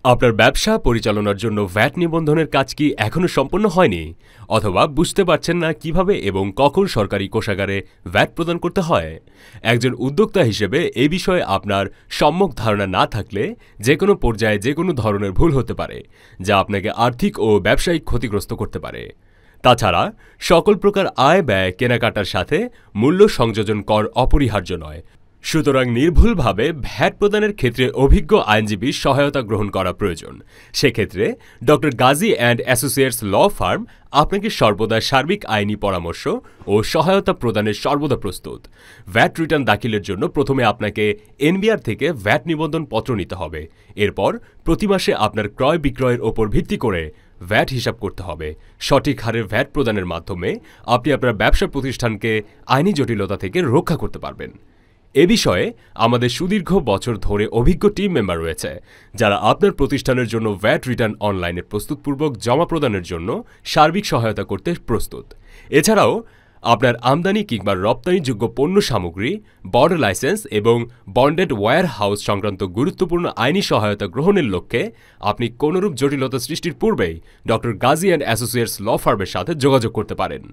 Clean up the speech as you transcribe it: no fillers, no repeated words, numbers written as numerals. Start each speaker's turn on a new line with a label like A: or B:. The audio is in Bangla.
A: আপনার ব্যবসা পরিচালনার জন্য ভ্যাট নিবন্ধনের কাজ কি এখনো সম্পন্ন হয়নি, অথবা বুঝতে পারছেন না কিভাবে এবং কখন সরকারি কোষাগারে ভ্যাট প্রদান করতে হয়? একজন উদ্যোক্তা হিসেবে এই বিষয়ে আপনার সম্যক ধারণা না থাকলে যে কোনো পর্যায়ে যে কোনো ধরনের ভুল হতে পারে, যা আপনাকে আর্থিক ও ব্যবসায়িক ক্ষতিগ্রস্ত করতে পারে। তাছাড়া সকল প্রকার আয় ব্যয় কেনাকাটার সাথে মূল্য সংযোজন কর অপরিহার্য নয়। সুতরাং নির্ভুলভাবে ভ্যাট প্রদানের ক্ষেত্রে অভিজ্ঞ আইনজীবীর সহায়তা গ্রহণ করা প্রয়োজন। সেক্ষেত্রে doctor Gazi and associates law firm আপনাকে সর্বদা সার্বিক আইনি পরামর্শ ও সহায়তা প্রদানের সর্বদা প্রস্তুত। ভ্যাট রিটার্ন দাখিলের জন্য প্রথমে আপনাকে এনবিআর থেকে ভ্যাট নিবন্ধন পত্র নিতে হবে। এরপর প্রতি মাসে আপনার ক্রয় বিক্রয়ের ওপর ভিত্তি করে ভ্যাট হিসাব করতে হবে। সঠিক হারে ভ্যাট প্রদানের মাধ্যমে আপনি আপনার ব্যবসা প্রতিষ্ঠানকে আইনি জটিলতা থেকে রক্ষা করতে পারবেন। এ বিষয়ে আমাদের সুদীর্ঘ বছর ধরে অভিজ্ঞ টিম মেম্বার রয়েছে, যারা আপনার প্রতিষ্ঠানের জন্য ভ্যাট রিটার্ন অনলাইনে প্রস্তুতপূর্বক জমা প্রদানের জন্য সার্বিক সহায়তা করতে প্রস্তুত। এছাড়াও আপনার আমদানি কিংবা রপ্তানিযোগ্য পণ্য সামগ্রী, বর্ডার লাইসেন্স এবং বন্ডেড ওয়্যার হাউস সংক্রান্ত গুরুত্বপূর্ণ আইনি সহায়তা গ্রহণের লক্ষ্যে আপনি কোনরূপ জটিলতা সৃষ্টির পূর্বেই ডক্টর গাজী অ্যান্ড অ্যাসোসিয়েটস ল ফার্মের সাথে যোগাযোগ করতে পারেন।